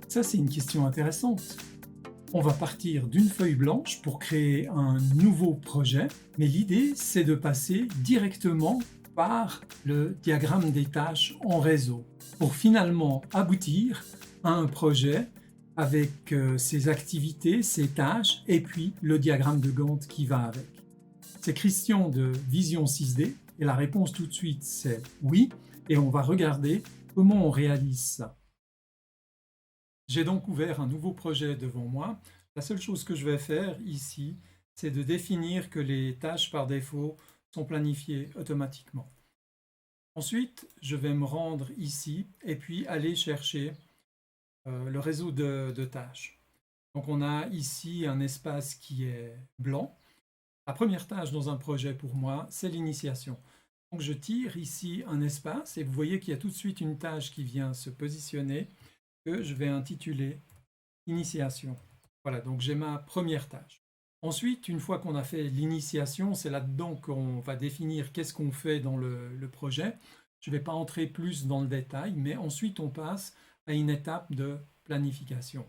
Ça, c'est une question intéressante. On va partir d'une feuille blanche pour créer un nouveau projet, mais l'idée, c'est de passer directement par le diagramme des tâches en réseau pour finalement aboutir à un projet avec ses activités, ses tâches et puis le diagramme de Gantt qui va avec. C'est Christian de Vision 6D et la réponse tout de suite, c'est oui, et on va regarder comment on réalise ça. J'ai donc ouvert un nouveau projet devant moi. La seule chose que je vais faire ici, c'est de définir que les tâches par défaut sont planifiées automatiquement. Ensuite, je vais me rendre ici et puis aller chercher le réseau de tâches. Donc on a ici un espace qui est blanc. La première tâche dans un projet pour moi, c'est l'initiation. Donc je tire ici un espace et vous voyez qu'il y a tout de suite une tâche qui vient se positionner que je vais intituler Initiation. Voilà, donc j'ai ma première tâche. Ensuite, une fois qu'on a fait l'initiation, c'est là-dedans qu'on va définir qu'est-ce qu'on fait dans le projet. Je ne vais pas entrer plus dans le détail, mais ensuite on passe à une étape de planification.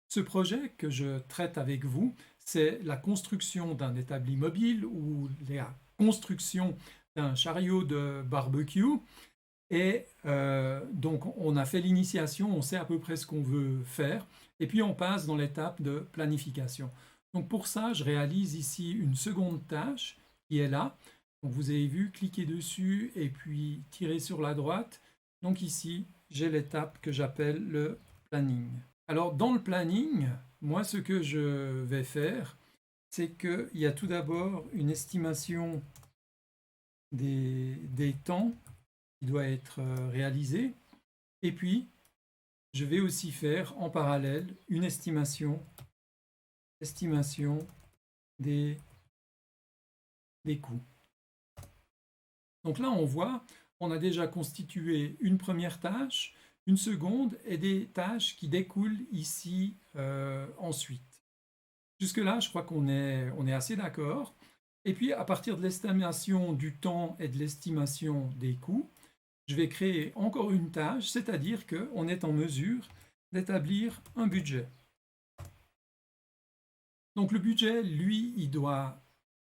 Ce projet que je traite avec vous, c'est la construction d'un établi mobile ou la construction d'un chariot de barbecue. Et donc on a fait l'initiation, on sait à peu près ce qu'on veut faire, et puis on passe dans l'étape de planification. Donc pour ça, je réalise ici une seconde tâche qui est là. Donc vous avez vu, cliquez dessus et puis tirez sur la droite. Donc ici, j'ai l'étape que j'appelle le planning. Alors dans le planning, moi ce que je vais faire, c'est qu'il y a tout d'abord une estimation des temps qui doit être réalisé. Et puis, je vais aussi faire en parallèle une estimation des, des coûts. Donc là, on voit, on a déjà constitué une première tâche, une seconde et des tâches qui découlent ici ensuite. Jusque-là, je crois qu'on est assez d'accord. Et puis, à partir de l'estimation du temps et de l'estimation des coûts, je vais créer encore une tâche, c'est-à-dire qu'on est en mesure d'établir un budget. Donc le budget, lui, il doit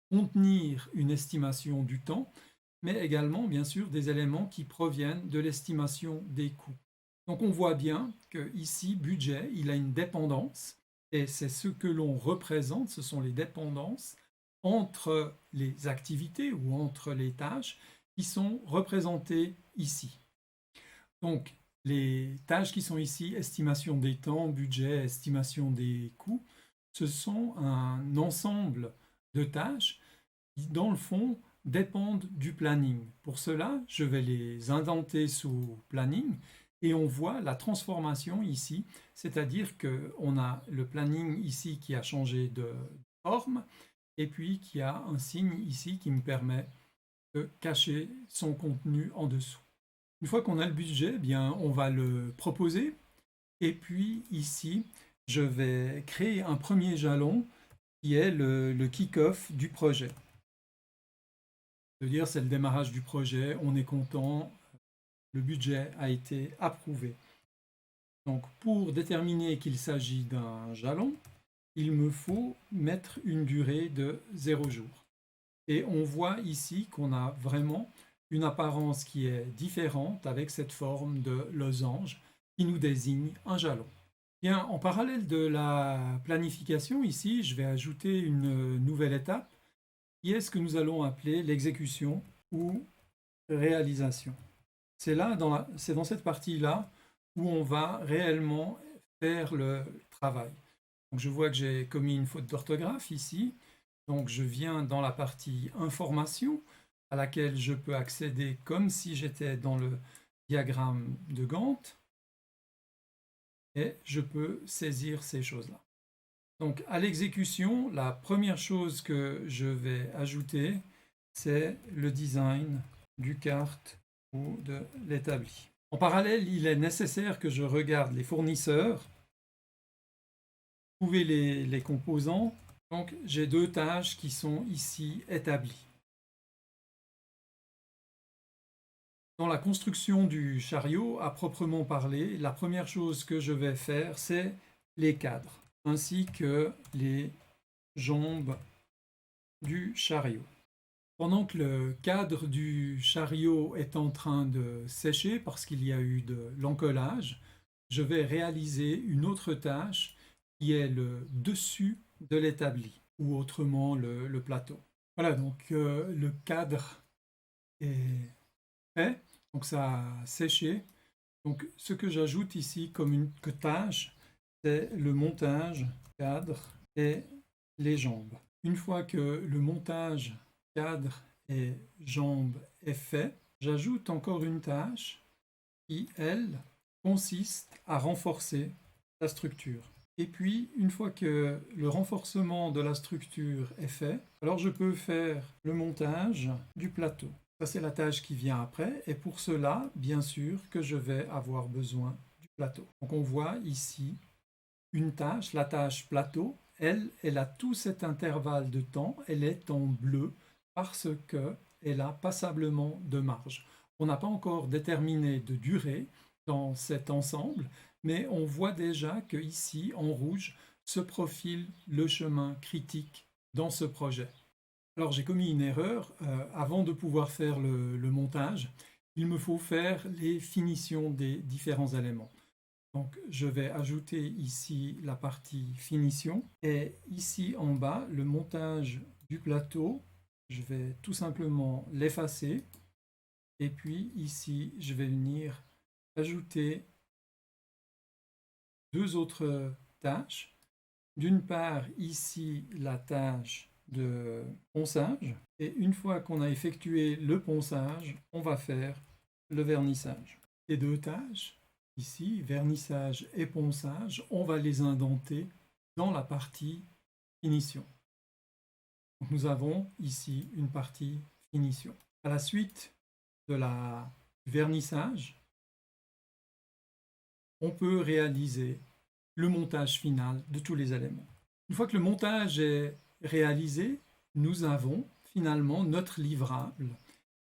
contenir une estimation du temps, mais également, bien sûr, des éléments qui proviennent de l'estimation des coûts. Donc on voit bien que ici, budget, il a une dépendance, et c'est ce que l'on représente, ce sont les dépendances entre les activités ou entre les tâches qui sont représentées ici. Donc, les tâches qui sont ici, estimation des temps, budget, estimation des coûts, ce sont un ensemble de tâches qui, dans le fond, dépendent du planning. Pour cela, je vais les indenter sous planning et on voit la transformation ici, c'est-à-dire qu'on a le planning ici qui a changé de forme et puis qui a un signe ici qui me permet de cacher son contenu en dessous. Une fois qu'on a le budget, eh bien, on va le proposer. Et puis ici, je vais créer un premier jalon qui est le kick-off du projet. C'est-à-dire, c'est le démarrage du projet, on est content, le budget a été approuvé. Donc, pour déterminer qu'il s'agit d'un jalon, il me faut mettre une durée de 0 jours. Et on voit ici qu'on a vraiment une apparence qui est différente avec cette forme de losange qui nous désigne un jalon. Bien, en parallèle de la planification, ici, je vais ajouter une nouvelle étape qui est ce que nous allons appeler l'exécution ou réalisation. C'est dans cette partie-là où on va réellement faire le travail. Donc, je vois que j'ai commis une faute d'orthographe ici. Donc je viens dans la partie information à laquelle je peux accéder comme si j'étais dans le diagramme de Gantt et je peux saisir ces choses-là. Donc à l'exécution, la première chose que je vais ajouter, c'est le design du carte ou de l'établi. En parallèle, il est nécessaire que je regarde les fournisseurs, trouver les composants. Donc j'ai deux tâches qui sont ici établies. Dans la construction du chariot, à proprement parler, la première chose que je vais faire, c'est les cadres, ainsi que les jambes du chariot. Pendant que le cadre du chariot est en train de sécher parce qu'il y a eu de l'encollage, je vais réaliser une autre tâche qui est le dessus de l'établi, ou autrement le plateau. Voilà, donc le cadre est prêt, donc ça a séché. Donc ce que j'ajoute ici comme une tâche, c'est le montage cadre et les jambes. Une fois que le montage cadre et jambes est fait, j'ajoute encore une tâche qui, elle, consiste à renforcer la structure. Et puis, une fois que le renforcement de la structure est fait, alors je peux faire le montage du plateau. Ça, c'est la tâche qui vient après. Et pour cela, bien sûr, que je vais avoir besoin du plateau. Donc, on voit ici une tâche, la tâche plateau. Elle a tout cet intervalle de temps. Elle est en bleu parce qu'elle a passablement de marge. On n'a pas encore déterminé de durée dans cet ensemble, mais on voit déjà que ici, en rouge, se profile le chemin critique dans ce projet. Alors j'ai commis une erreur. Avant de pouvoir faire le montage, il me faut faire les finitions des différents éléments. Donc je vais ajouter ici la partie finition et ici en bas le montage du plateau. Je vais tout simplement l'effacer et puis ici je vais venir ajouter deux autres tâches. D'une part ici la tâche de ponçage et une fois qu'on a effectué le ponçage, on va faire le vernissage. Les deux tâches, ici vernissage et ponçage, on va les indenter dans la partie finition. Donc nous avons ici une partie finition. À la suite de du vernissage, on peut réaliser le montage final de tous les éléments. Une fois que le montage est réalisé, nous avons finalement notre livrable,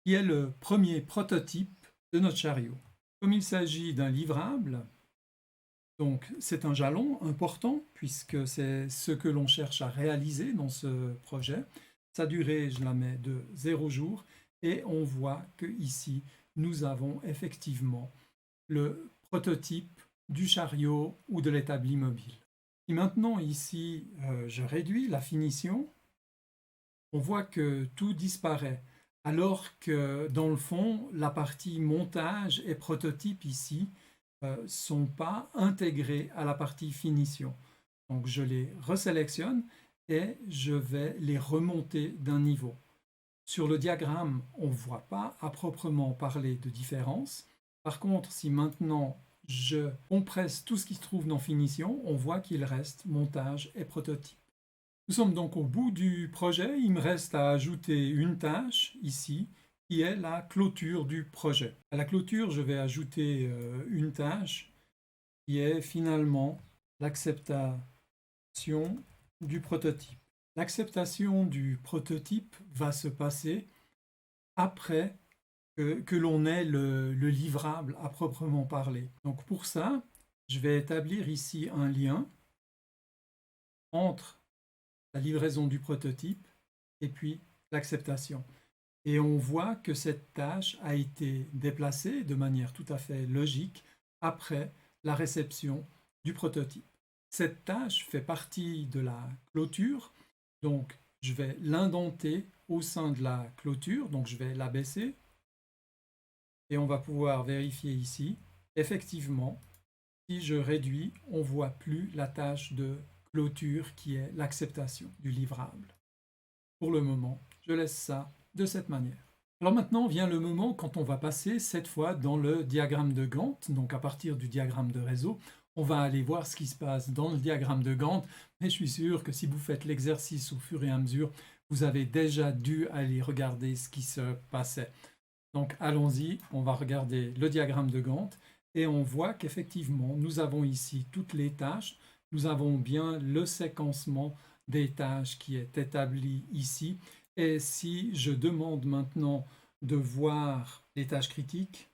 qui est le premier prototype de notre chariot. Comme il s'agit d'un livrable, donc c'est un jalon important, puisque c'est ce que l'on cherche à réaliser dans ce projet. Sa durée, je la mets de 0 jours, et on voit que ici, nous avons effectivement le prototype du chariot ou de l'établi mobile. Et maintenant, ici, je réduis la finition, on voit que tout disparaît, alors que dans le fond, la partie montage et prototype ici sont pas intégrés à la partie finition. Donc je les resélectionne et je vais les remonter d'un niveau. Sur le diagramme, on ne voit pas à proprement parler de différence. Par contre, si maintenant je compresse tout ce qui se trouve dans finition, on voit qu'il reste montage et prototype. Nous sommes donc au bout du projet. Il me reste à ajouter une tâche ici qui est la clôture du projet. À la clôture, je vais ajouter une tâche qui est finalement l'acceptation du prototype. L'acceptation du prototype va se passer après que l'on ait le livrable à proprement parler. Donc pour ça, je vais établir ici un lien entre la livraison du prototype et puis l'acceptation. Et on voit que cette tâche a été déplacée de manière tout à fait logique après la réception du prototype. Cette tâche fait partie de la clôture, donc je vais l'indenter au sein de la clôture, donc je vais l'abaisser et on va pouvoir vérifier ici. Effectivement, si je réduis, on ne voit plus la tâche de clôture qui est l'acceptation du livrable. Pour le moment, je laisse ça de cette manière. Alors maintenant vient le moment quand on va passer cette fois dans le diagramme de Gantt. Donc à partir du diagramme de réseau, on va aller voir ce qui se passe dans le diagramme de Gantt. Mais je suis sûr que si vous faites l'exercice au fur et à mesure, vous avez déjà dû aller regarder ce qui se passait. Donc allons-y, on va regarder le diagramme de Gantt et on voit qu'effectivement nous avons ici toutes les tâches. Nous avons bien le séquencement des tâches qui est établi ici. Et si je demande maintenant de voir les tâches critiques,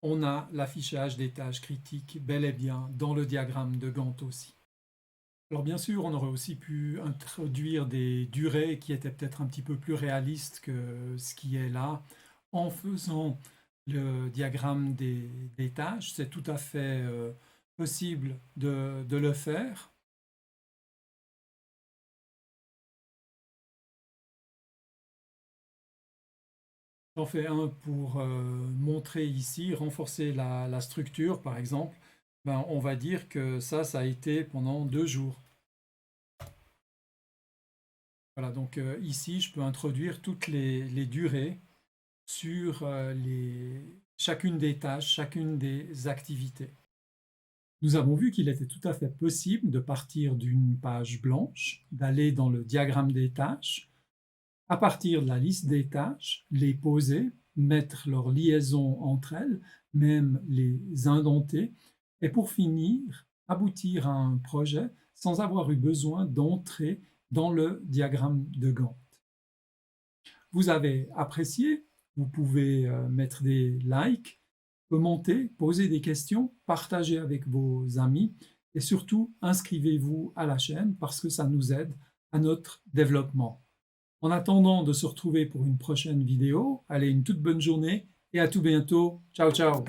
on a l'affichage des tâches critiques bel et bien dans le diagramme de Gantt aussi. Alors bien sûr, on aurait aussi pu introduire des durées qui étaient peut-être un petit peu plus réalistes que ce qui est là, en faisant le diagramme des tâches. C'est tout à fait possible de le faire. J'en fais un pour montrer ici, renforcer la structure par exemple. Ben, on va dire que ça a été pendant 2 jours. Voilà, donc ici, je peux introduire toutes les durées sur chacune des tâches, chacune des activités. Nous avons vu qu'il était tout à fait possible de partir d'une page blanche, d'aller dans le diagramme des tâches, à partir de la liste des tâches, les poser, mettre leur liaison entre elles, même les indenter, et pour finir, aboutir à un projet sans avoir eu besoin d'entrer dans le diagramme de Gantt. Vous avez apprécié, vous pouvez mettre des likes, commenter, poser des questions, partager avec vos amis et surtout inscrivez-vous à la chaîne parce que ça nous aide à notre développement. En attendant de se retrouver pour une prochaine vidéo, allez, une toute bonne journée et à tout bientôt. Ciao, ciao!